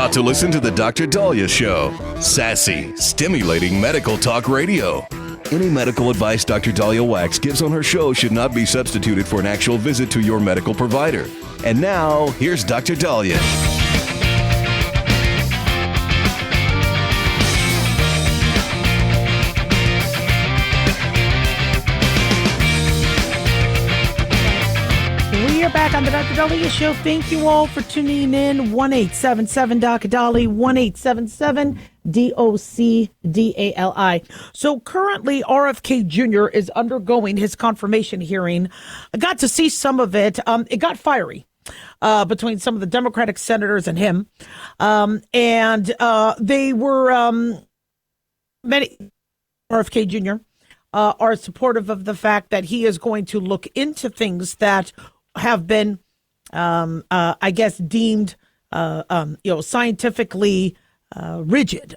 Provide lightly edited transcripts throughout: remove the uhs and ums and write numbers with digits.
about to listen to the Dr. Daliah Show. Sassy, stimulating medical talk radio. Any medical advice Dr. Daliah Wax gives on her show should not be substituted for an actual visit to your medical provider. And now, here's Dr. Daliah. We are back on the Dr. Daliah Show. Thank you all for tuning in. 1-877 Dr. Dali, 1-877 DOCDALI. So currently, RFK Jr. is undergoing his confirmation hearing. I got to see some of it. It got fiery between some of the Democratic senators and him. And they were many. RFK Jr. Are supportive of the fact that he is going to look into things that have been, I guess, deemed, scientifically rigid,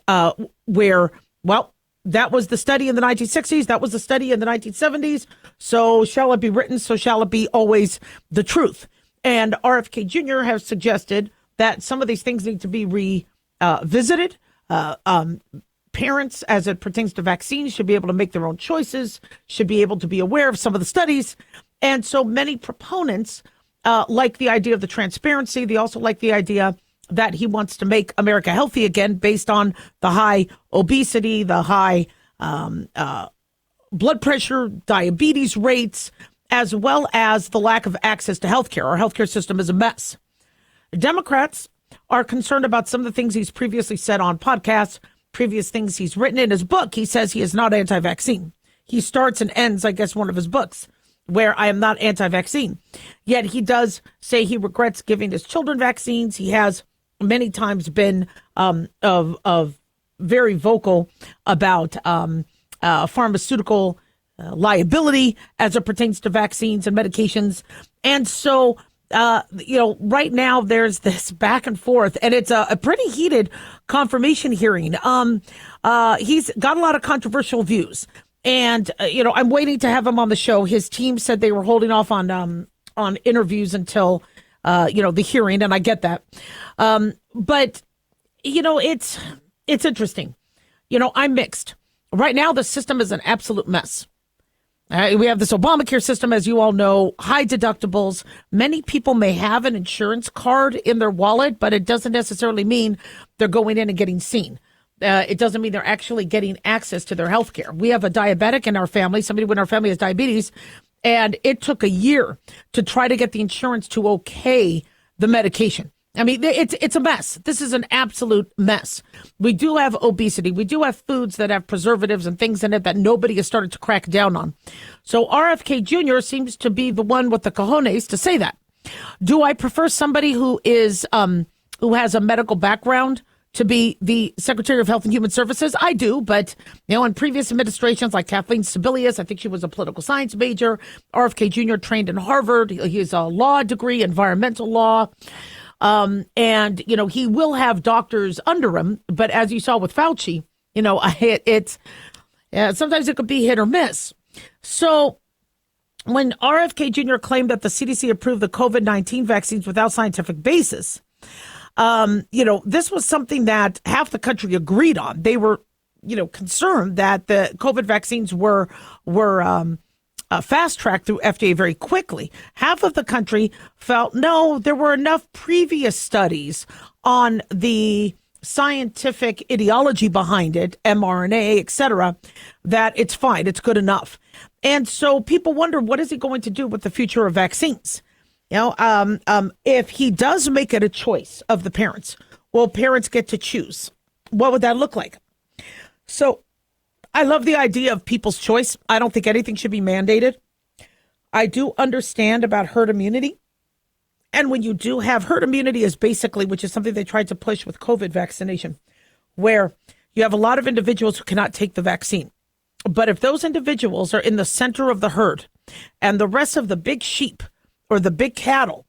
where, well, that was the study in the 1960s. That was the study in the 1970s. So shall it be written? So shall it be always the truth? And RFK Jr. has suggested that some of these things need to be revisited. Parents, as it pertains to vaccines, should be able to make their own choices, should be able to be aware of some of the studies. And so many proponents like the idea of the transparency. They also like the idea that he wants to make America healthy again based on the high obesity, the high blood pressure, diabetes rates, as well as the lack of access to healthcare. Our healthcare system is a mess. Democrats are concerned about some of the things he's previously said on podcasts, previous things he's written in his book. He says he is not anti-vaccine. He starts and ends, I guess, one of his books where I am not anti-vaccine. Yet he does say he regrets giving his children vaccines. He has many times been very vocal about pharmaceutical liability as it pertains to vaccines and medications. And so, right now there's this back and forth, and it's a pretty heated confirmation hearing. He's got a lot of controversial views. And, I'm waiting to have him on the show. His team said they were holding off on interviews until, the hearing. And I get that. But, it's interesting. I'm mixed. Right now, the system is an absolute mess. We have this Obamacare system, as you all know, high deductibles. Many people may have an insurance card in their wallet, but it doesn't necessarily mean they're going in and getting seen. It doesn't mean they're actually getting access to their health care. We have a diabetic in our family, somebody in our family has diabetes, and it took a year to try to get the insurance to okay the medication. I mean, it's a mess. This is an absolute mess. We do have obesity. We do have foods that have preservatives and things in it that nobody has started to crack down on. So RFK Jr. seems to be the one with the cojones to say that. Do I prefer somebody who is who has a medical background to be the Secretary of Health and Human Services? I do, but, in previous administrations like Kathleen Sebelius, I think she was a political science major. RFK Jr. trained in Harvard. He has a law degree, environmental law. And, he will have doctors under him. But as you saw with Fauci, sometimes it could be hit or miss. So when RFK Jr. claimed that the CDC approved the COVID-19 vaccines without scientific basis, this was something that half the country agreed on. They were, concerned that the COVID vaccines were fast-tracked through FDA very quickly. Half of the country felt, no, there were enough previous studies on the scientific ideology behind it, mRNA, et cetera, that it's fine, it's good enough. And so people wonder, what is he going to do with the future of vaccines? If he does make it a choice of the parents, will parents get to choose? What would that look like? So I love the idea of people's choice. I don't think anything should be mandated. I do understand about herd immunity. And when you do have herd immunity is basically, which is something they tried to push with COVID vaccination, where you have a lot of individuals who cannot take the vaccine. But if those individuals are in the center of the herd and the rest of the big sheep or the big cattle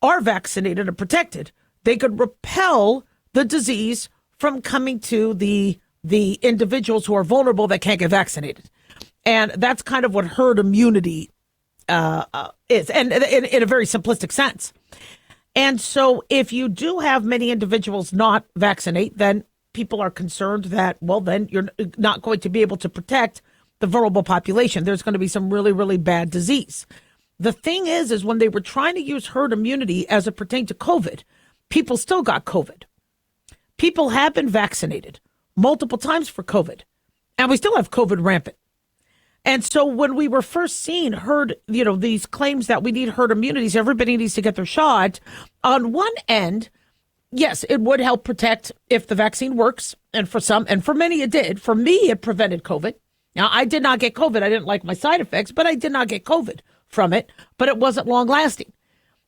are vaccinated and protected, they could repel the disease from coming to the individuals who are vulnerable that can't get vaccinated. And that's kind of what herd immunity is, and in a very simplistic sense. And so if you do have many individuals not vaccinate, then people are concerned that, well, then you're not going to be able to protect the vulnerable population. There's going to be some really, really bad disease. The thing is when they were trying to use herd immunity as it pertained to COVID, people still got COVID. People have been vaccinated multiple times for COVID, and we still have COVID rampant. And so when we were first seeing these claims that we need herd immunities, everybody needs to get their shot. On one end, yes, it would help protect if the vaccine works. And for some, and for many it did. For me, it prevented COVID. Now, I did not get COVID. I didn't like my side effects, but I did not get COVID from it. But it wasn't long lasting.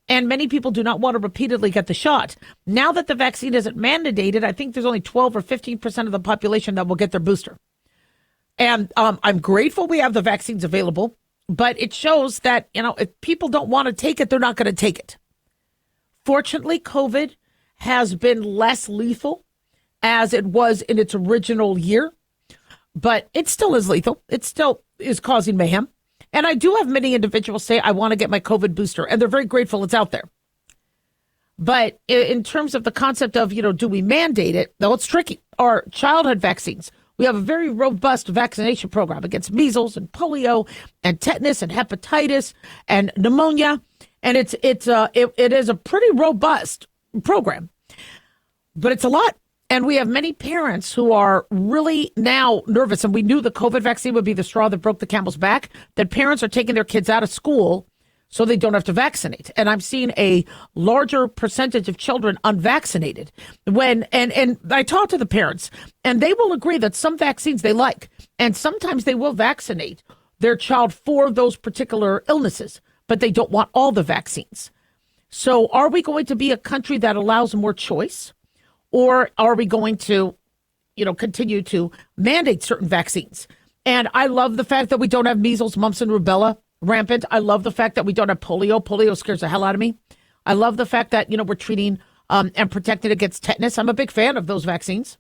And many people do not want to repeatedly get the shot. Now that the vaccine isn't mandated, I think there's only 12 or 15% of the population that will get their booster. And I'm grateful we have the vaccines available, but it shows that, if people don't want to take it, they're not going to take it. Fortunately, COVID has been less lethal as it was in its original year, but it still is lethal. It still is causing mayhem. And I do have many individuals say, I want to get my COVID booster, and they're very grateful it's out there. But in terms of the concept of, do we mandate it? No, it's tricky. Our childhood vaccines. We have a very robust vaccination program against measles and polio and tetanus and hepatitis and pneumonia. And it is a pretty robust program, but it's a lot. And we have many parents who are really now nervous. And we knew the COVID vaccine would be the straw that broke the camel's back, that parents are taking their kids out of school so they don't have to vaccinate. And I'm seeing a larger percentage of children unvaccinated. And I talk to the parents, and they will agree that some vaccines they like, and sometimes they will vaccinate their child for those particular illnesses, but they don't want all the vaccines. So are we going to be a country that allows more choice, or are we going to, continue to mandate certain vaccines? And I love the fact that we don't have measles, mumps, and rubella rampant. I love the fact that we don't have polio. Polio scares the hell out of me. I love the fact that, we're treating and protecting against tetanus. I'm a big fan of those vaccines.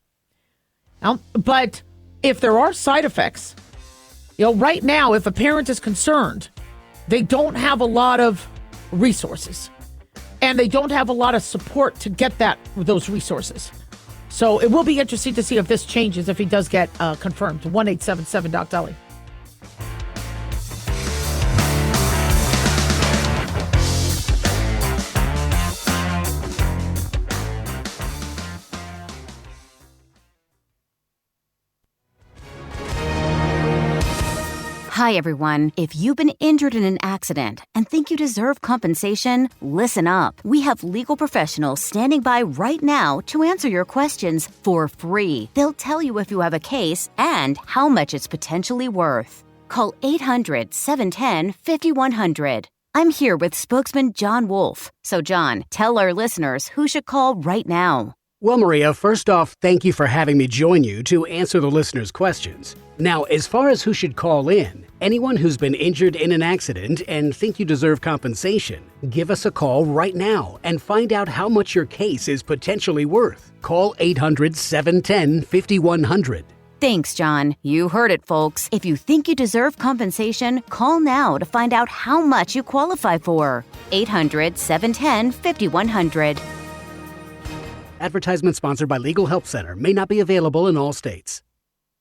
But if there are side effects, right now, if a parent is concerned, they don't have a lot of resources and they don't have a lot of support to get those resources. So it will be interesting to see if this changes, if he does get confirmed. 1-877-Doc-Daliah. Hi, everyone. If you've been injured in an accident and think you deserve compensation, listen up. We have legal professionals standing by right now to answer your questions for free. They'll tell you if you have a case and how much it's potentially worth. Call 800-710-5100. I'm here with spokesman John Wolf. So, John, tell our listeners who should call right now. Well, Maria, first off, thank you for having me join you to answer the listeners' questions. Now, as far as who should call in, anyone who's been injured in an accident and think you deserve compensation, give us a call right now and find out how much your case is potentially worth. Call 800-710-5100. Thanks, John. You heard it, folks. If you think you deserve compensation, call now to find out how much you qualify for. 800-710-5100. Advertisement sponsored by Legal Help Center. May not be available in all states.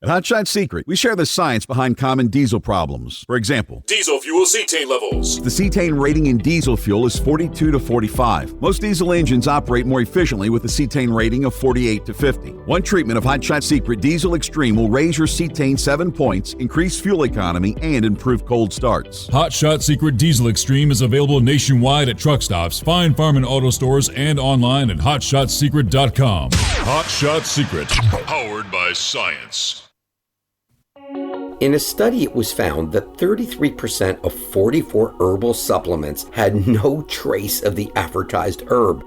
At Hot Shot Secret, we share the science behind common diesel problems. For example, diesel fuel cetane levels. The cetane rating in diesel fuel is 42 to 45. Most diesel engines operate more efficiently with a cetane rating of 48 to 50. One treatment of Hot Shot Secret Diesel Extreme will raise your cetane 7 points, increase fuel economy, and improve cold starts. Hot Shot Secret Diesel Extreme is available nationwide at truck stops, fine farm and auto stores, and online at hotshotsecret.com. Hot Shot Secret, powered by science. In a study, it was found that 33% of 44 herbal supplements had no trace of the advertised herb.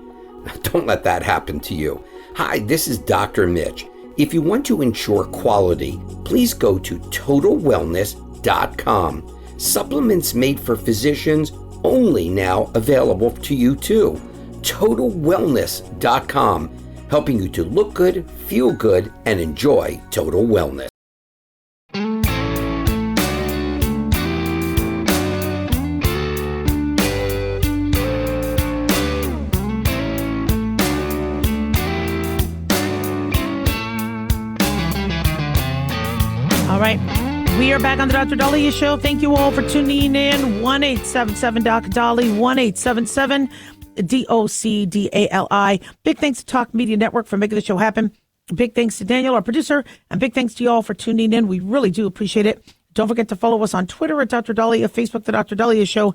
Don't let that happen to you. Hi, this is Dr. Mitch. If you want to ensure quality, please go to totalwellness.com. Supplements made for physicians only now available to you too. totalwellness.com, helping you to look good, feel good, and enjoy total wellness. All right. We are back on the Dr. Daliah Show. Thank you all for tuning in. 1-877-DOC-DALI, 1-877-DOC-DALI. Big thanks to Talk Media Network for making the show happen. Big thanks to Daniel, our producer, and big thanks to you all for tuning in. We really do appreciate it. Don't forget to follow us on Twitter at Dr. Daliah, Facebook, The Dr. Daliah Show,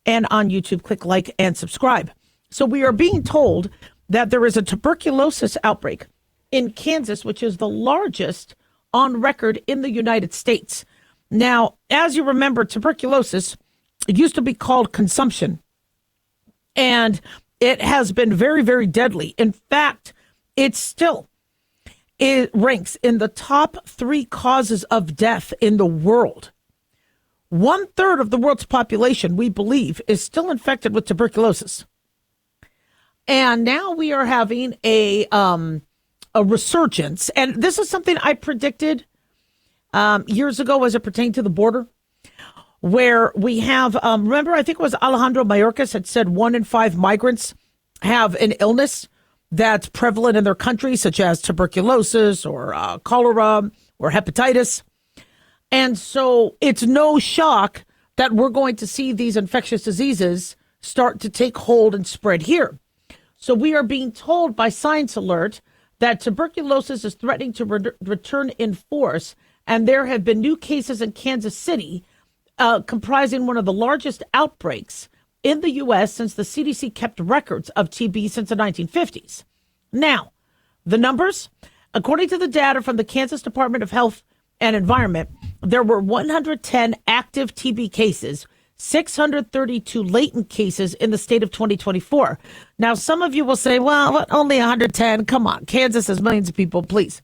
and on YouTube. Click like and subscribe. So we are being told that there is a tuberculosis outbreak in Kansas, which is the largest on record in the United States. Now, as you remember, tuberculosis, it used to be called consumption, and it has been very, very deadly. In fact, it ranks in the top 3 causes of death in the world. 1/3 of the world's population, we believe, is still infected with tuberculosis. And now we are having a resurgence. And this is something I predicted years ago as it pertained to the border, where we have, remember, I think it was Alejandro Mayorkas had said 1 in 5 migrants have an illness that's prevalent in their country, such as tuberculosis or cholera or hepatitis. And so it's no shock that we're going to see these infectious diseases start to take hold and spread here. So we are being told by Science Alert that tuberculosis is threatening to return in force. And there have been new cases in Kansas City, comprising one of the largest outbreaks in the U.S. since the CDC kept records of TB since the 1950s. Now, the numbers, according to the data from the Kansas Department of Health and Environment, there were 110 active TB cases, 632 latent cases in the state of 2024. Now, some of you will say, well, only 110? Come on, Kansas has millions of people, please.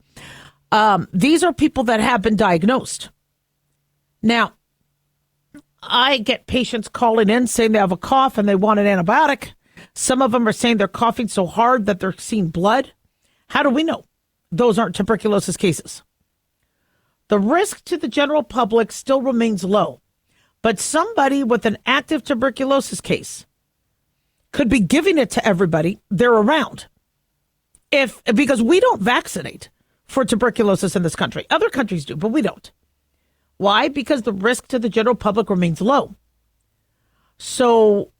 These are people that have been diagnosed. Now, I get patients calling in saying they have a cough and they want an antibiotic. Some of them are saying they're coughing so hard that they're seeing blood. How do we know those aren't tuberculosis cases? The risk to the general public still remains low, but somebody with an active tuberculosis could be giving it to everybody they're around. Because we don't vaccinate for tuberculosis in this country. Other countries do, but we don't. Why? Because the risk to the general public remains low. So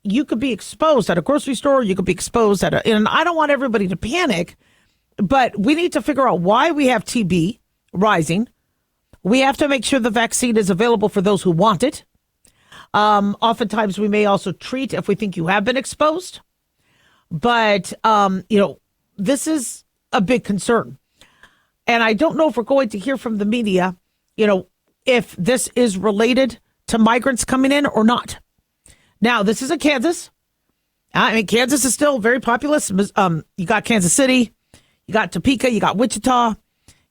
you could be exposed at a grocery store, you could be exposed and I don't want everybody to panic, but we need to figure out why we have TB rising. We have to make sure the vaccine is available for those who want it. Oftentimes we may also treat if we think you have been exposed. But, this is a big concern. And I don't know if we're going to hear from the media, if this is related to migrants coming in or not. Now, this is in Kansas. I mean, Kansas is still very populous. You got Kansas City, you got Topeka, you got Wichita.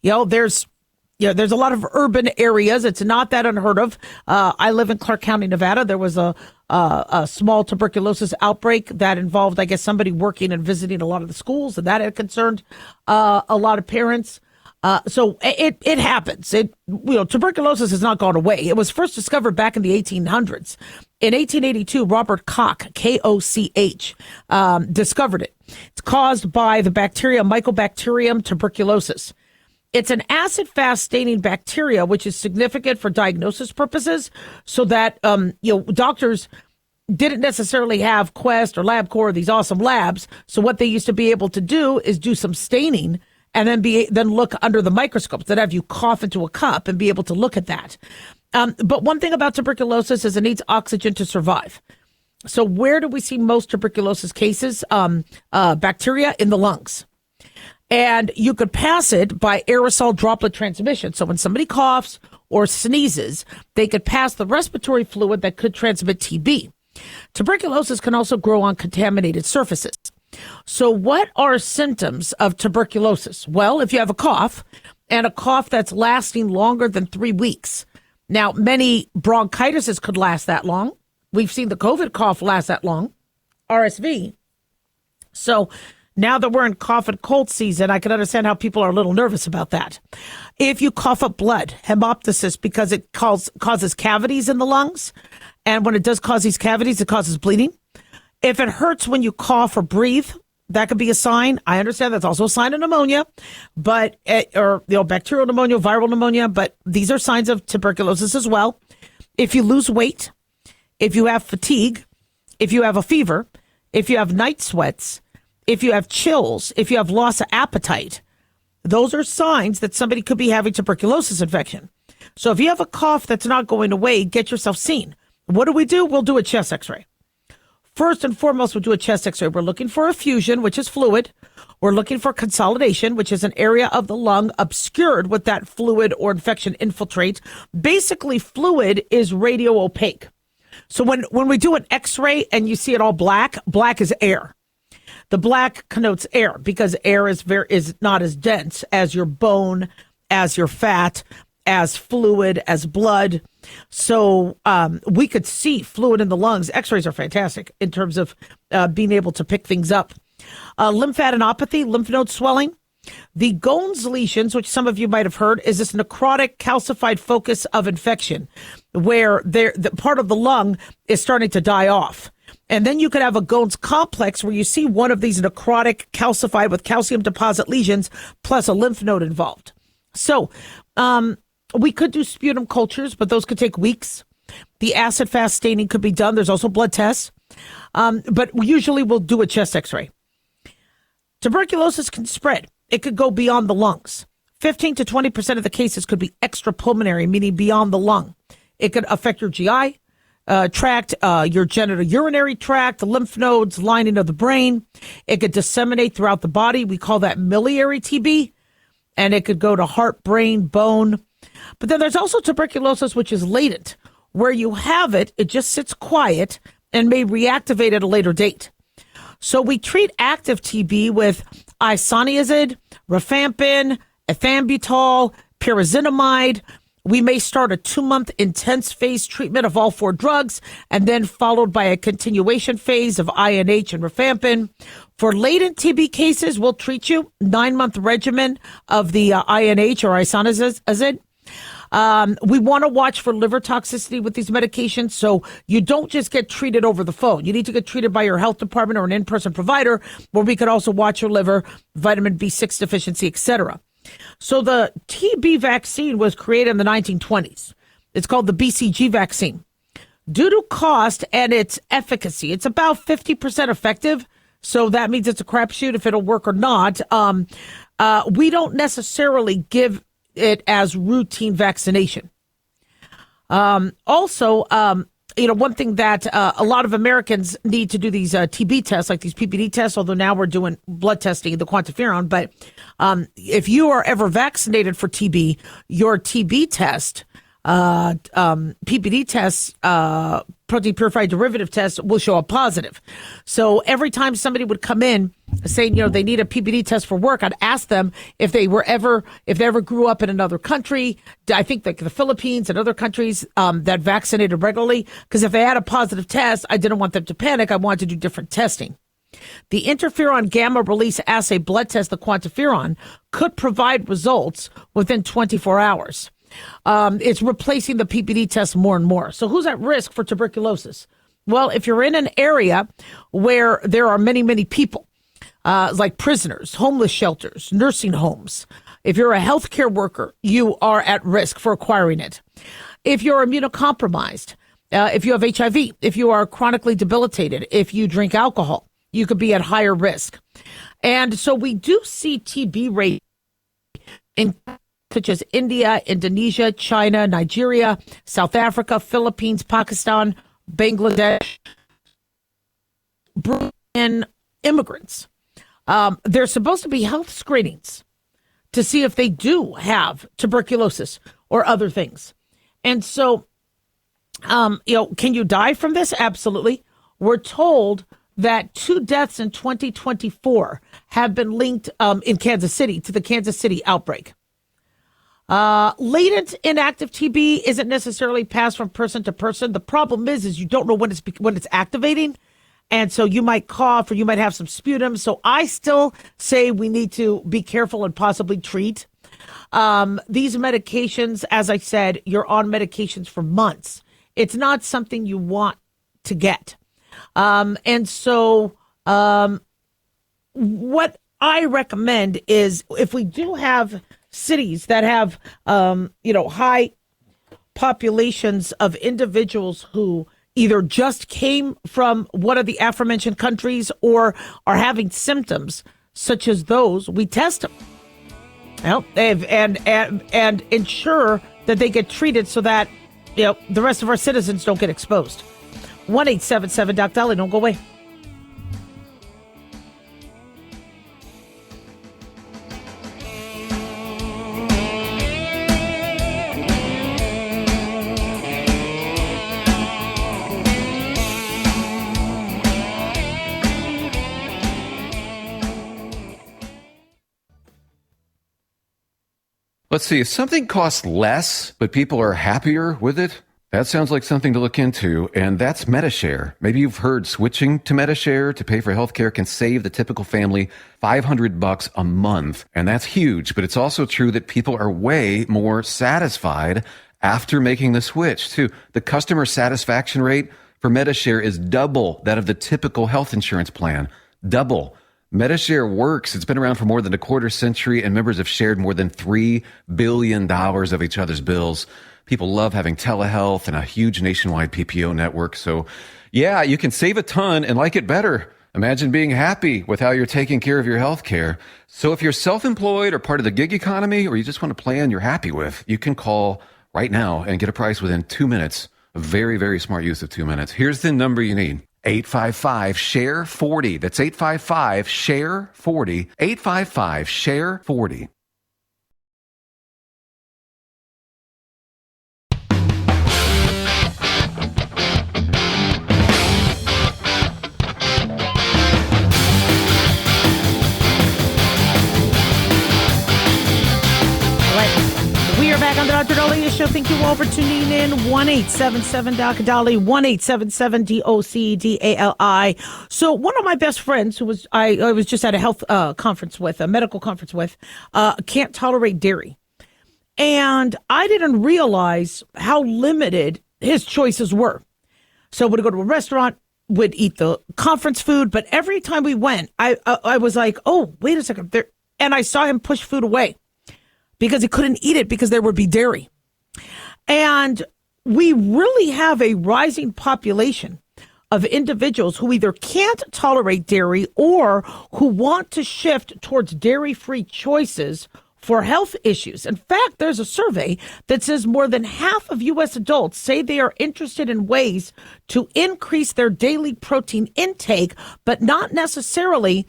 There's a lot of urban areas. It's not that unheard of. I live in Clark County, Nevada. There was a small tuberculosis outbreak that involved, I guess, somebody working and visiting a lot of the schools, and that had concerned a lot of parents. So it happens. Tuberculosis has not gone away. It was first discovered back in the 1800s. In 1882, Robert Koch, Koch, discovered it. It's caused by the bacteria Mycobacterium tuberculosis. It's an acid-fast staining bacteria, which is significant for diagnosis purposes, so that doctors didn't necessarily have Quest or LabCorp, these awesome labs. So what they used to be able to do is do some staining and then look under the microscopes that have you cough into a cup and be able to look at that. But one thing about tuberculosis is it needs oxygen to survive. So where do we see most tuberculosis cases? Bacteria in the lungs. And you could pass it by aerosol droplet transmission. So when somebody coughs or sneezes, they could pass the respiratory fluid that could transmit TB. Tuberculosis can also grow on contaminated surfaces. So what are symptoms of tuberculosis? Well, if you have a cough, and a cough that's lasting longer than 3 weeks. Now, many bronchitises could last that long. We've seen the COVID cough last that long, RSV. So now that we're in cough and cold season, I can understand how people are a little nervous about that. If you cough up blood, hemoptysis, because it causes cavities in the lungs, and when it does cause these cavities, it causes bleeding. If it hurts when you cough or breathe, That could be a sign. I understand that's also a sign of pneumonia, but or bacterial pneumonia, viral pneumonia. But these are signs of tuberculosis as well. If you lose weight, if you have fatigue, if you have a fever, if you have night sweats, if you have chills, if you have loss of appetite, those are signs that somebody could be having tuberculosis infection. So if you have a cough that's not going away, get yourself seen. What do? We'll do a chest x-ray. First and foremost, we'll do a chest x-ray. We're looking for effusion, which is fluid. We're looking for consolidation, which is an area of the lung obscured with that fluid or infection infiltrate. Basically, fluid is radio opaque. So when we do an x-ray and you see it all black, black is air. The black connotes air because air is not as dense as your bone, as your fat, as fluid, as blood. So we could see fluid in the lungs. X-rays are fantastic in terms of being able to pick things up. Lymphadenopathy, lymph node swelling. The Gones lesions, which some of you might have heard, is this necrotic calcified focus of infection where the part of the lung is starting to die off. And then you could have a Gones complex where you see one of these necrotic calcified with calcium deposit lesions plus a lymph node involved. So we could do sputum cultures, but those could take weeks. The acid fast staining could be done. There's also blood tests. But usually we'll do a chest x-ray. Tuberculosis can spread. It could go beyond the lungs. 15 to 20% of the cases could be extrapulmonary, meaning beyond the lung. It could affect your GI tract, your genitourinary tract, the lymph nodes, lining of the brain. It could disseminate throughout the body. We call that miliary TB. And it could go to heart, brain, bone. But then there's also tuberculosis, which is latent, where you have it, it just sits quiet and may reactivate at a later date. So we treat active TB with isoniazid, rifampin, ethambutol, pyrazinamide. We may start a 2-month intense phase treatment of all 4 drugs and then followed by a continuation phase of INH and rifampin. For latent TB cases, we'll treat you 9-month regimen of the INH or isoniazid. We want to watch for liver toxicity with these medications, so you don't just get treated over the phone. You need to get treated by your health department or an in-person provider where we could also watch your liver, vitamin B6 deficiency, etc. So the TB vaccine was created in the 1920s. It's called the BCG vaccine. Due to cost and its efficacy, it's about 50% effective. So that means it's a crapshoot if it'll work or not. We don't necessarily give it as routine vaccination. Also, one thing that a lot of Americans need to do these TB tests, like these PPD tests, although now we're doing blood testing, the quantiferon. But if you are ever vaccinated for TB, your TB test, PPD tests, protein purified derivative tests will show up positive. So every time somebody would come in saying, they need a PPD test for work, I'd ask them if they ever grew up in another country. I think like the Philippines and other countries that vaccinated regularly, because if they had a positive test, I didn't want them to panic. I wanted to do different testing. The interferon gamma release assay blood test, the quantiferon, could provide results within 24 hours. It's replacing the PPD test more and more. So who's at risk for tuberculosis? Well, if you're in an area where there are many, many people, like prisoners, homeless shelters, nursing homes, if you're a healthcare worker, you are at risk for acquiring it. If you're immunocompromised, if you have HIV, if you are chronically debilitated, if you drink alcohol, you could be at higher risk. And so we do see TB rate in such as India, Indonesia, China, Nigeria, South Africa, Philippines, Pakistan, Bangladesh, and immigrants. There's supposed to be health screenings to see if they do have tuberculosis or other things. And so, can you die from this? Absolutely. We're told that 2 deaths in 2024 have been linked in Kansas City to the Kansas City outbreak. Latent inactive TB isn't necessarily passed from person to person. The problem is you don't know when it's activating. And so you might cough or you might have some sputum. So I still say we need to be careful and possibly treat. These medications, as I said, you're on medications for months. It's not something you want to get. And so what I recommend is if we do have cities that have, high populations of individuals who either just came from one of the aforementioned countries or are having symptoms such as those, we test them. And ensure that they get treated so that the rest of our citizens don't get exposed. 1-877-Doc-Daliah. Don't go away. Let's see, if something costs less, but people are happier with it, that sounds like something to look into, and that's MediShare. Maybe you've heard switching to MediShare to pay for healthcare can save the typical family $500 a month, and that's huge, but it's also true that people are way more satisfied after making the switch, too. The customer satisfaction rate for MediShare is double that of the typical health insurance plan. Double. MediShare works. It's been around for more than a quarter century, and members have shared more than $3 billion of each other's bills. People love having telehealth and a huge nationwide PPO network. So, yeah, you can save a ton and like it better. Imagine being happy with how you're taking care of your health care. So if you're self-employed or part of the gig economy, or you just want a plan you're happy with, you can call right now and get a price within 2 minutes. A very, very smart use of 2 minutes. Here's the number you need. 855-SHARE-40. That's 855-SHARE-40. 855-SHARE-40. We are back on the Dr. Daliah Show. Thank you all for tuning in. 1-877-Daliah, 1-877-DOCDALI. So one of my best friends, who was I was just at a health conference with, a medical conference with, can't tolerate dairy. And I didn't realize how limited his choices were. So would go to a restaurant, would eat the conference food, but every time we went, I was like, oh, wait a second. And I saw him push food away, because he couldn't eat it because there would be dairy. And we really have a rising population of individuals who either can't tolerate dairy or who want to shift towards dairy-free choices for health issues. In fact, there's a survey that says more than half of U.S. adults say they are interested in ways to increase their daily protein intake, but not necessarily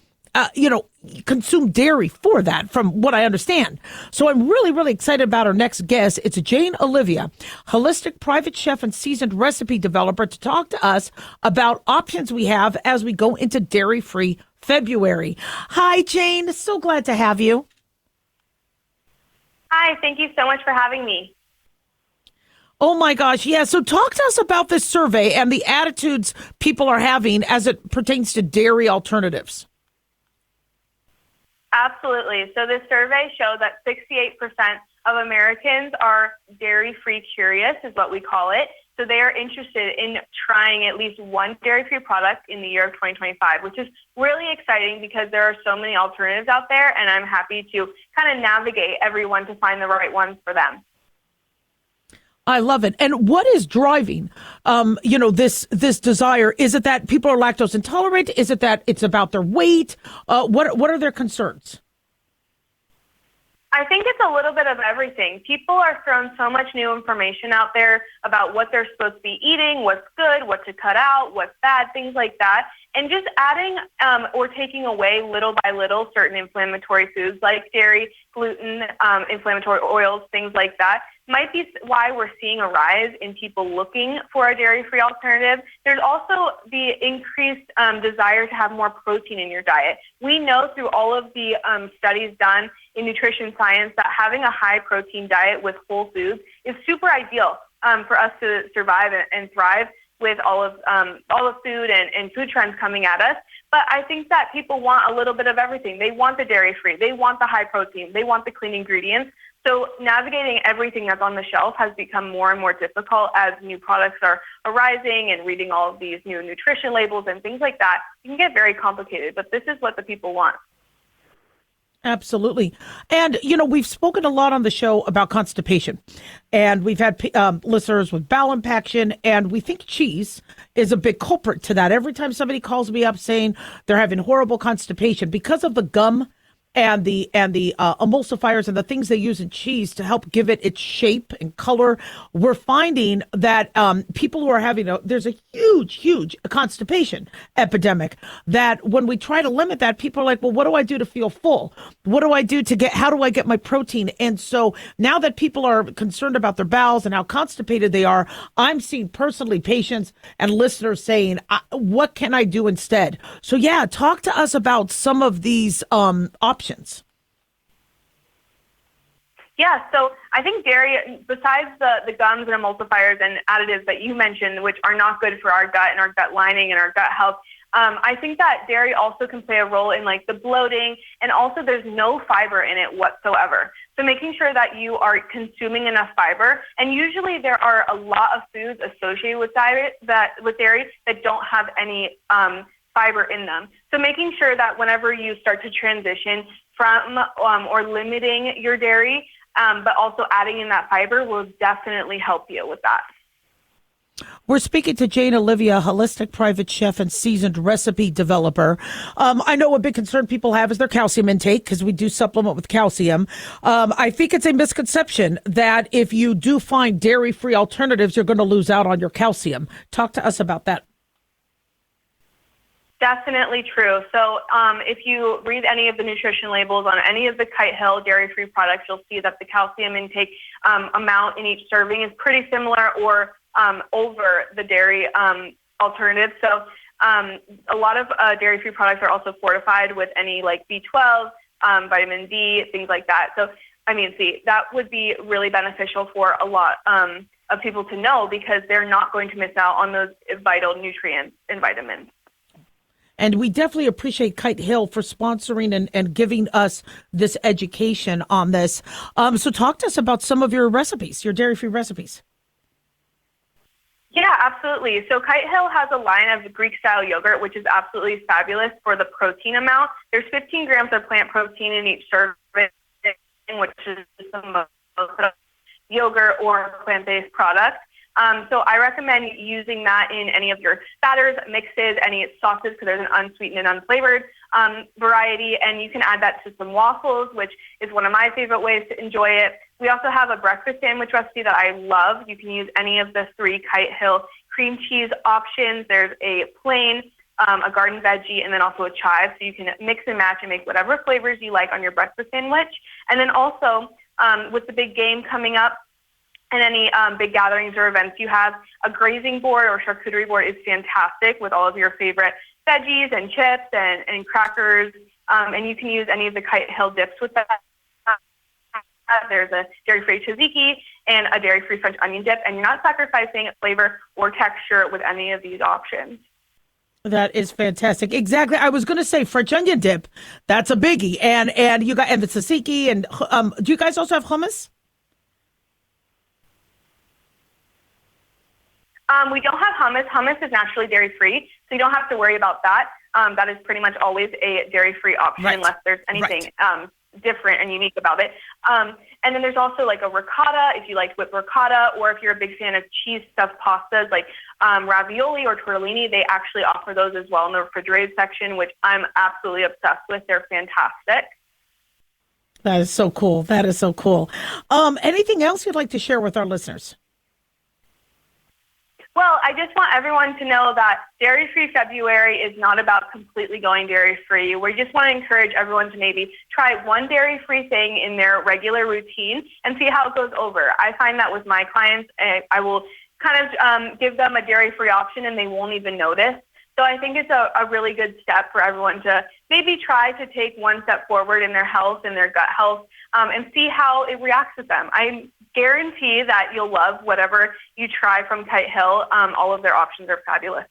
consume dairy for that, from what I understand. So I'm really, really excited about our next guest. It's Jane Olivia, holistic private chef and seasoned recipe developer, to talk to us about options we have as we go into dairy-free February. Hi, Jane. So glad to have you. Hi, thank you so much for having me. Oh my gosh, yeah. So talk to us about this survey and the attitudes people are having as it pertains to dairy alternatives. Absolutely. So this survey showed that 68% of Americans are dairy-free curious, is what we call it. So they are interested in trying at least one dairy-free product in the year of 2025, which is really exciting because there are so many alternatives out there, and I'm happy to kind of navigate everyone to find the right ones for them. I love it. And what is driving, this desire? Is it that people are lactose intolerant? Is it that it's about their weight? What are their concerns? I think it's a little bit of everything. People are throwing so much new information out there about what they're supposed to be eating, what's good, what to cut out, what's bad, things like that. And just adding or taking away little by little certain inflammatory foods like dairy, gluten, inflammatory oils, things like that, might be why we're seeing a rise in people looking for a dairy-free alternative. There's also the increased desire to have more protein in your diet. We know through all of the studies done in nutrition science that having a high-protein diet with whole foods is super ideal for us to survive and thrive with all of food and food trends coming at us. But I think that people want a little bit of everything. They want the dairy-free. They want the high protein. They want the clean ingredients. So navigating everything that's on the shelf has become more and more difficult as new products are arising, and reading all of these new nutrition labels and things like that. It can get very complicated, but this is what the people want. Absolutely. And, we've spoken a lot on the show about constipation, and we've had listeners with bowel impaction, and we think cheese is a big culprit to that. Every time somebody calls me up saying they're having horrible constipation because of the gum and the emulsifiers and the things they use in cheese to help give it its shape and color, we're finding that people who are having there's a huge constipation epidemic, that when we try to limit that, people are like, well, what do I do to feel full? What do I do how do I get my protein? And so now that people are concerned about their bowels and how constipated they are, I'm seeing personally patients and listeners saying, what can I do instead? So yeah, talk to us about some of these options. Yeah, so I think dairy, besides the gums and emulsifiers and additives that you mentioned, which are not good for our gut and our gut lining and our gut health, I think that dairy also can play a role in like the bloating, and also there's no fiber in it whatsoever. So making sure that you are consuming enough fiber, and usually there are a lot of foods associated with dairy that don't have any fiber in them. So making sure that whenever you start to transition from or limiting your dairy, but also adding in that fiber will definitely help you with that. We're speaking to Jane Olivia, holistic private chef and seasoned recipe developer. I know a big concern people have is their calcium intake, because we do supplement with calcium. I think it's a misconception that if you do find dairy-free alternatives, you're going to lose out on your calcium. Talk to us about that. Definitely true. So if you read any of the nutrition labels on any of the Kite Hill dairy-free products, you'll see that the calcium intake amount in each serving is pretty similar or over the dairy alternative. So a lot of dairy-free products are also fortified with any like B12, vitamin D, things like that. So, that would be really beneficial for a lot of people to know, because they're not going to miss out on those vital nutrients and vitamins. And we definitely appreciate Kite Hill for sponsoring and giving us this education on this. So talk to us about some of your recipes, your dairy-free recipes. Yeah, absolutely. So Kite Hill has a line of Greek-style yogurt, which is absolutely fabulous for the protein amount. There's 15 grams of plant protein in each serving, which is the most yogurt or plant-based product. So I recommend using that in any of your batters, mixes, any sauces, because there's an unsweetened and unflavored variety. And you can add that to some waffles, which is one of my favorite ways to enjoy it. We also have a breakfast sandwich recipe that I love. You can use any of the 3 Kite Hill cream cheese options. There's a plain, a garden veggie, and then also a chive. So you can mix and match and make whatever flavors you like on your breakfast sandwich. And then also with the big game coming up, and any big gatherings or events you have, a grazing board or charcuterie board is fantastic with all of your favorite veggies and chips and crackers. And you can use any of the Kite Hill dips with that. There's a dairy-free tzatziki and a dairy-free French onion dip, and you're not sacrificing flavor or texture with any of these options. That is fantastic. Exactly. I was going to say French onion dip. That's a biggie. And you got the tzatziki, and do you guys also have hummus? We don't have hummus. Hummus is naturally dairy-free, so you don't have to worry about that. That is pretty much always a dairy-free option, right, unless there's anything different and unique about it. And then there's also like a ricotta, if you like whipped ricotta, or if you're a big fan of cheese stuffed pastas like ravioli or tortellini, they actually offer those as well in the refrigerated section, which I'm absolutely obsessed with. They're fantastic. That is so cool. That is so cool. Anything else you'd like to share with our listeners? Well, I just want everyone to know that Dairy-Free February is not about completely going dairy-free. We just want to encourage everyone to maybe try one dairy-free thing in their regular routine and see how it goes over. I find that with my clients, I will kind of give them a dairy-free option and they won't even notice. So I think it's a really good step for everyone to maybe try to take one step forward in their health and their gut health and see how it reacts with them. I guarantee that you'll love whatever you try from Kite Hill. All of their options are fabulous.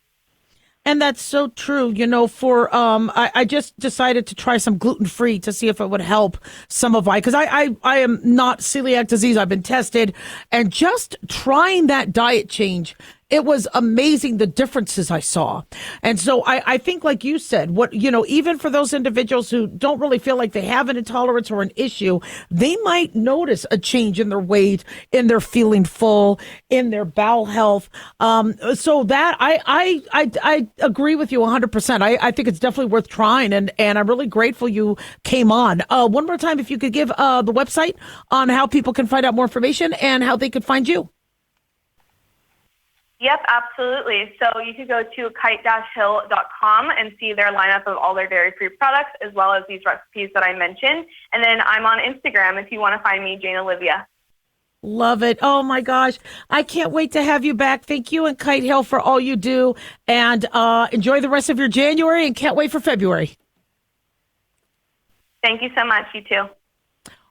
And that's so true. I just decided to try some gluten-free to see if it would help some of because I am not celiac disease. I've been tested, and just trying that diet change, it was amazing the differences I saw. And so I think, like you said, even for those individuals who don't really feel like they have an intolerance or an issue, they might notice a change in their weight, in their feeling full, in their bowel health. So that I agree with you 100%. I think it's definitely worth trying. And I'm really grateful you came on. One more time, if you could give the website on how people can find out more information and how they could find you. Yep, absolutely. So you could go to kite-hill.com and see their lineup of all their dairy-free products, as well as these recipes that I mentioned. And then I'm on Instagram if you want to find me, Jane Olivia. Love it. Oh, my gosh. I can't wait to have you back. Thank you and Kite Hill for all you do. And enjoy the rest of your January and can't wait for February. Thank you so much. You too.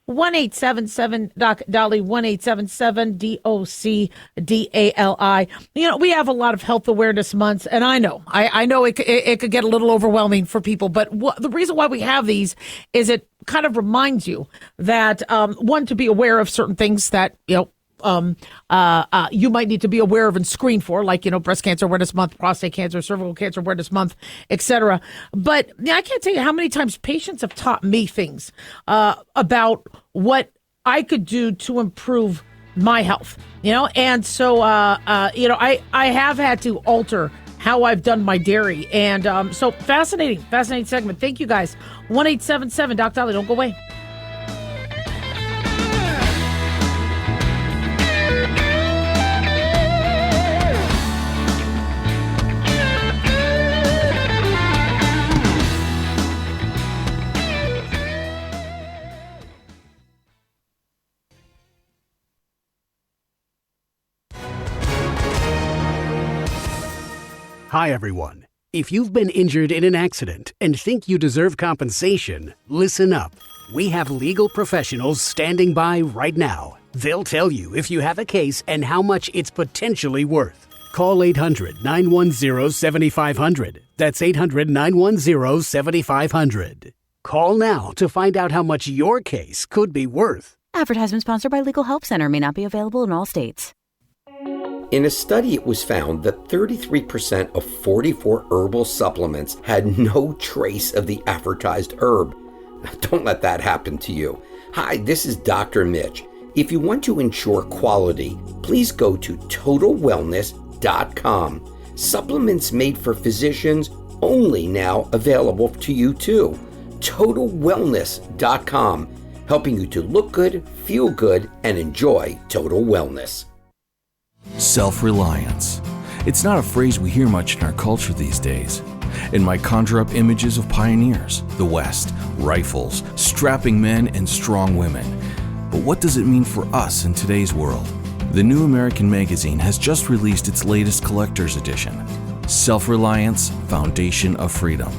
1-877-DOC-DALI, 1-877-DOC-DALI. We have a lot of health awareness months, and I know it could get a little overwhelming for people, but the reason why we have these is it kind of reminds you that, one, to be aware of certain things that, you might need to be aware of and screen for, like, Breast Cancer Awareness Month, Prostate Cancer, Cervical Cancer Awareness Month, etc. But I can't tell you how many times patients have taught me things about what I could do to improve my health, and so, I have had to alter how I've done my dairy. And so fascinating segment. Thank you guys. 1-877-DOC-DALI. Don't go away. Hi, everyone. If you've been injured in an accident and think you deserve compensation, listen up. We have legal professionals standing by right now. They'll tell you if you have a case and how much it's potentially worth. Call 800-910-7500. That's 800-910-7500. Call now to find out how much your case could be worth. Advertisement sponsored by Legal Help Center. May not be available in all states. In a study, it was found that 33% of 44 herbal supplements had no trace of the advertised herb. Don't let that happen to you. Hi, this is Dr. Mitch. If you want to ensure quality, please go to TotalWellness.com. Supplements made for physicians only now available to you too. TotalWellness.com, helping you to look good, feel good, and enjoy total wellness. Self-reliance. It's not a phrase we hear much in our culture these days. It might conjure up images of pioneers, the West, rifles, strapping men, and strong women. But what does it mean for us in today's world? The New American Magazine has just released its latest collector's edition, Self-Reliance, Foundation of Freedom.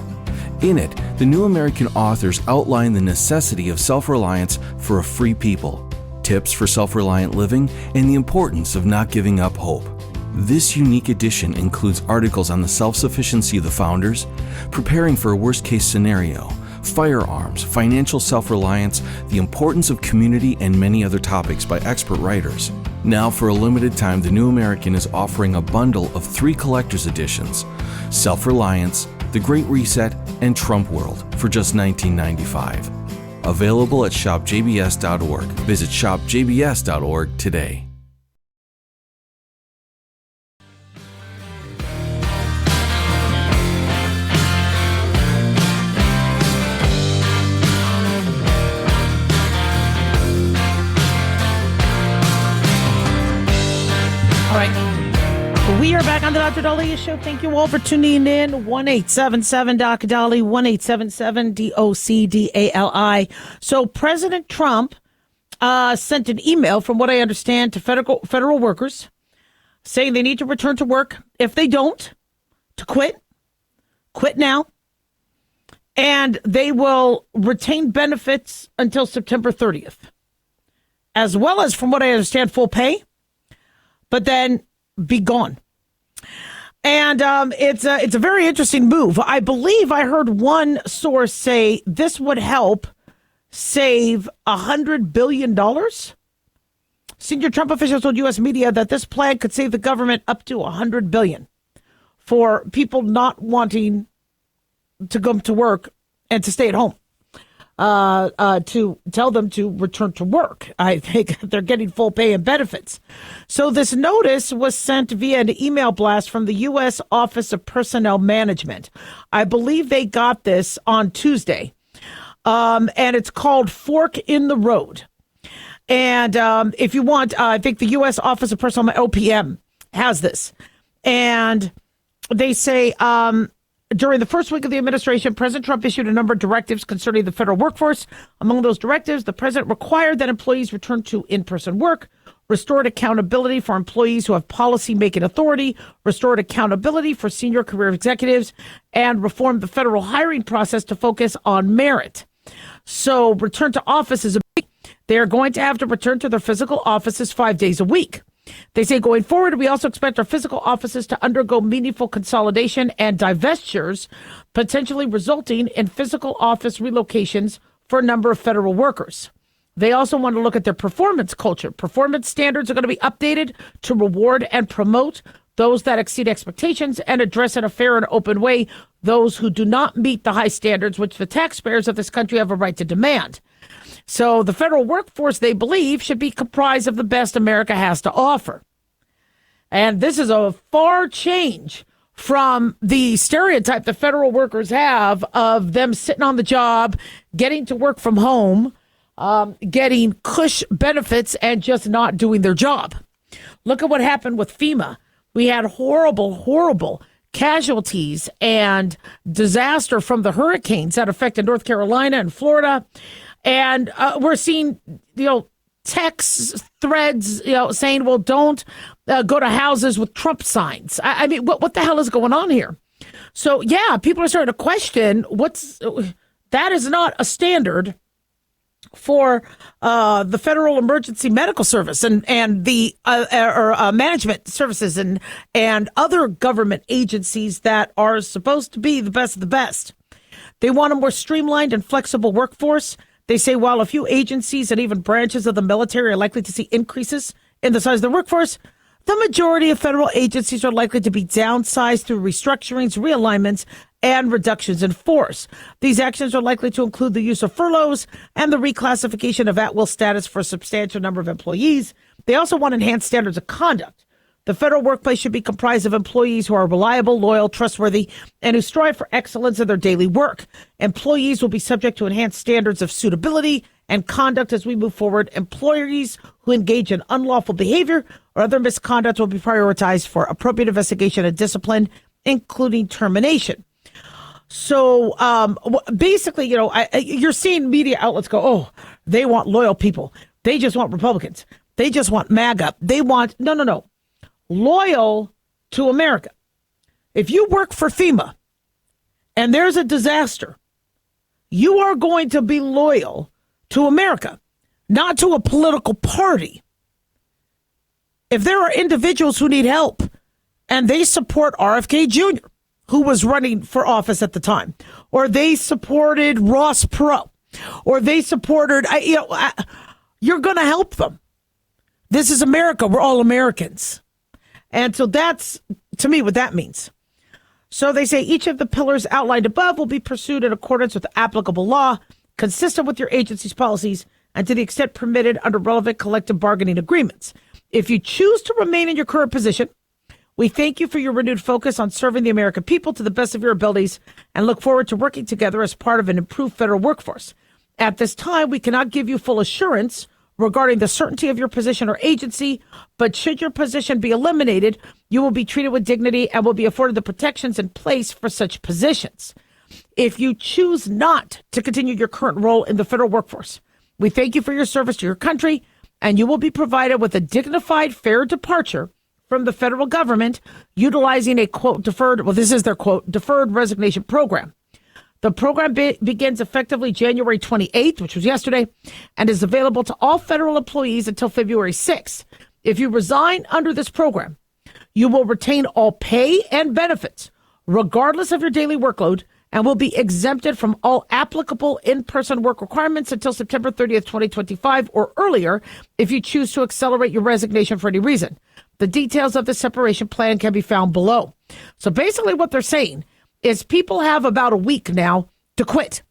In it, the New American authors outline the necessity of self-reliance for a free people, tips for self-reliant living, and the importance of not giving up hope. This unique edition includes articles on the self-sufficiency of the founders, preparing for a worst-case scenario, firearms, financial self-reliance, the importance of community, and many other topics by expert writers. Now, for a limited time, the New American is offering a bundle of 3 collector's editions, Self-Reliance, The Great Reset, and Trump World, for just $19.95. Available at shopjbs.org. Visit shopjbs.org today. All right. We are back on the Dr. Daliah Show. Thank you all for tuning in. 1-877-DOC-DALI, 1-877-DOC-DALI. So President Trump sent an email, from what I understand, to federal workers saying they need to return to work. If they don't, to quit now. And they will retain benefits until September 30th, as well as, from what I understand, full pay, but then be gone. And it's a very interesting move. I believe I heard one source say this would help save $100 billion. Senior Trump officials told U.S. media that this plan could save the government up to $100 billion for people not wanting to go to work and to stay at home. To tell them to return to work. I think they're getting full pay and benefits. So this notice was sent via an email blast from the U.S. Office of Personnel Management. I believe they got this on Tuesday. And it's called Fork in the Road. And if you want, I think the U.S. Office of Personnel, OPM, has this. And they say, during the first week of the administration, President Trump issued a number of directives concerning the federal workforce. Among those directives, the president required that employees return to in-person work, restored accountability for employees who have policy-making authority, restored accountability for senior career executives, and reformed the federal hiring process to focus on merit. So return to office is a big. They are going to have to return to their physical offices 5 days a week. They say going forward, we also expect our physical offices to undergo meaningful consolidation and divestitures, potentially resulting in physical office relocations for a number of federal workers. They also want to look at their performance culture. Performance standards are going to be updated to reward and promote those that exceed expectations and address in a fair and open way those who do not meet the high standards which the taxpayers of this country have a right to demand. So the federal workforce, they believe, should be comprised of the best America has to offer. And this is a far change from the stereotype the federal workers have of them sitting on the job, getting to work from home, getting cush benefits, and just not doing their job. Look at what happened with FEMA. We had horrible casualties and disaster from the hurricanes that affected North Carolina and Florida. And we're seeing, text threads, saying, well, don't go to houses with Trump signs. I mean, what the hell is going on here? So, yeah, people are starting to question that is not a standard for the Federal Emergency Medical Service and the management services and other government agencies that are supposed to be the best of the best. They want a more streamlined and flexible workforce. They say while a few agencies and even branches of the military are likely to see increases in the size of their workforce, the majority of federal agencies are likely to be downsized through restructurings, realignments, and reductions in force. These actions are likely to include the use of furloughs and the reclassification of at-will status for a substantial number of employees. They also want enhanced standards of conduct. The federal workplace should be comprised of employees who are reliable, loyal, trustworthy, and who strive for excellence in their daily work. Employees will be subject to enhanced standards of suitability and conduct as we move forward. Employees who engage in unlawful behavior or other misconduct will be prioritized for appropriate investigation and discipline, including termination. So basically, you're seeing media outlets go, oh, they want loyal people. They just want Republicans. They just want MAGA. They want, no. Loyal to America. If you work for FEMA and there's a disaster, you are going to be loyal to America, not to a political party. If there are individuals who need help and they support RFK Jr., who was running for office at the time, or they supported Ross Perot, or they supported, you're going to help them. This is America. We're all Americans. And so that's, to me, what that means. So they say each of the pillars outlined above will be pursued in accordance with applicable law, consistent with your agency's policies, and to the extent permitted under relevant collective bargaining agreements. If you choose to remain in your current position, we thank you for your renewed focus on serving the American people to the best of your abilities and look forward to working together as part of an improved federal workforce. At this time, we cannot give you full assurance regarding the certainty of your position or agency, but should your position be eliminated, you will be treated with dignity and will be afforded the protections in place for such positions. If you choose not to continue your current role in the federal workforce, we thank you for your service to your country, and you will be provided with a dignified, fair departure from the federal government utilizing a, quote, deferred resignation program. The program begins effectively January 28th, which was yesterday, and is available to all federal employees until February 6th. If you resign under this program, You will retain all pay and benefits, regardless of your daily workload, and will be exempted from all applicable in-person work requirements until September 30th, 2025 or earlier if you choose to accelerate your resignation for any reason. The details of the separation plan can be found below. So basically what they're saying is people have about a week now to quit.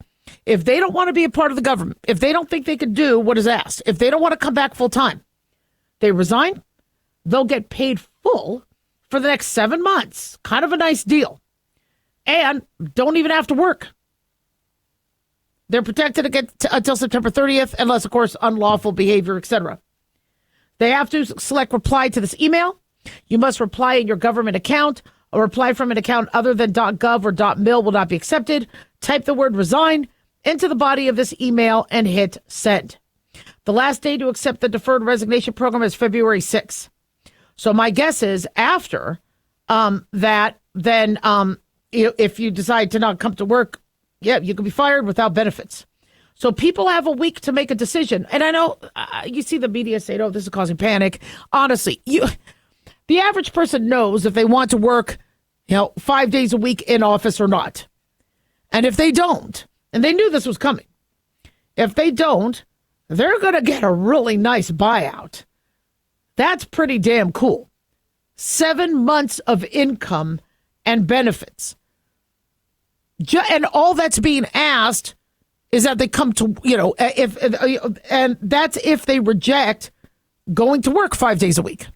If they don't want to be a part of the government, if they don't think they can do what is asked, if they don't want to come back full time, they resign, they'll get paid full for the next 7 months. Kind of a nice deal. And don't even have to work. They're protected until September 30th, unless, of course, unlawful behavior, etc. They have to select reply to this email. You must reply in your government account. A reply from an account other than .gov or .mil will not be accepted. Type the word resign into the body of this email and hit send. The last day to accept the deferred resignation program is February 6th. So my guess is after that, then if you decide to not come to work, yeah, you can be fired without benefits. So people have a week to make a decision. And I know you see the media say, oh, this is causing panic. Honestly, the average person knows if they want to work, 5 days a week in office or not. And if they don't, and they knew this was coming, if they don't, they're going to get a really nice buyout. That's pretty damn cool. 7 months of income and benefits. And all that's being asked is that they come to, and that's if they reject going to work 5 days a week.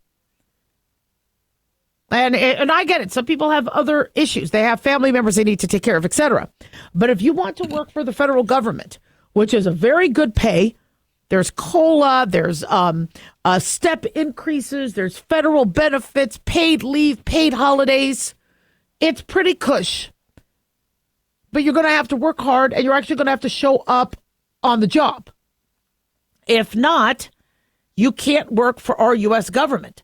And I get it. Some people have other issues. They have family members they need to take care of, etc. But if you want to work for the federal government, which is a very good pay, there's COLA, there's step increases, there's federal benefits, paid leave, paid holidays. It's pretty cush. But you're going to have to work hard, and you're actually going to have to show up on the job. If not, you can't work for our U.S. government.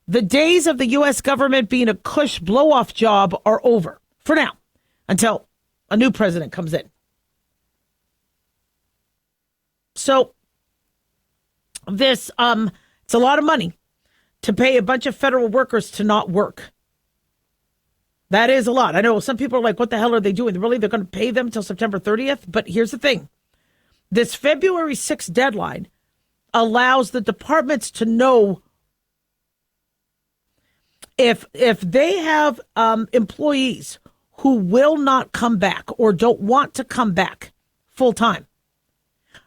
The days of the U.S. government being a cush blow-off job are over for now, until a new president comes in. So this, it's a lot of money to pay a bunch of federal workers to not work. That is a lot. I know some people are like, what the hell are they doing? Really, they're going to pay them until September 30th? But here's the thing. This February 6th deadline allows the departments to know if they have employees who will not come back or don't want to come back full time.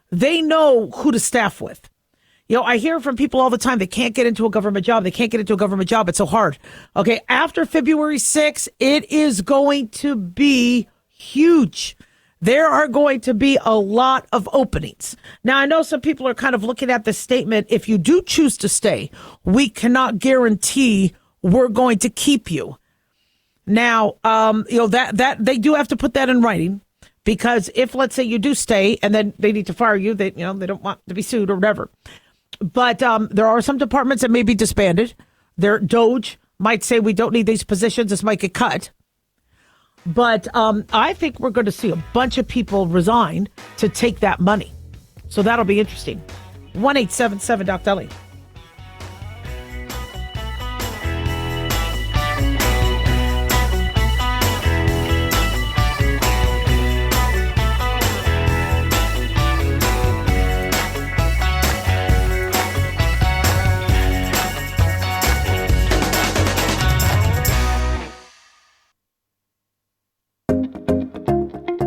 They know who to staff with. I hear from people all the time, they can't get into a government job. They can't get into a government job. It's so hard. Okay, after February 6th, it is going to be huge. There are going to be a lot of openings. Now, I know some people are kind of looking at this statement. If you do choose to stay, we cannot guarantee we're going to keep you. Now, that they do have to put that in writing, because if, let's say, you do stay and then they need to fire you, they don't want to be sued or whatever. But there are some departments that may be disbanded. Their DOJ might say we don't need these positions. This might get cut. But I think we're going to see a bunch of people resign to take that money. So that'll be interesting. 1-877-DOC-DALIAH.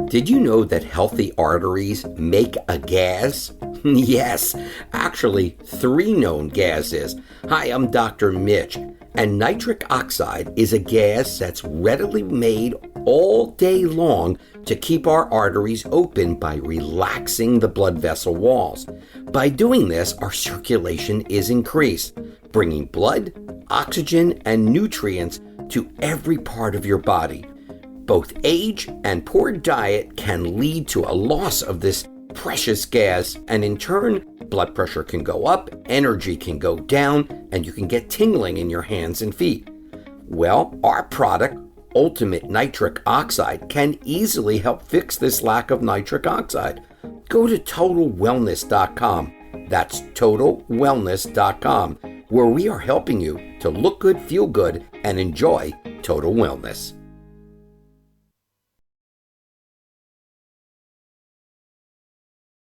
Did you know that healthy arteries make a gas? Yes, actually 3 known gases. Hi, I'm Dr. Mitch, and nitric oxide is a gas that's readily made all day long to keep our arteries open by relaxing the blood vessel walls. By doing this, our circulation is increased, bringing blood, oxygen, and nutrients to every part of your body. Both age and poor diet can lead to a loss of this precious gas, and in turn, blood pressure can go up, energy can go down, and you can get tingling in your hands and feet. Well, our product, Ultimate Nitric Oxide, can easily help fix this lack of nitric oxide. Go to TotalWellness.com. That's TotalWellness.com, where we are helping you to look good, feel good, and enjoy total wellness.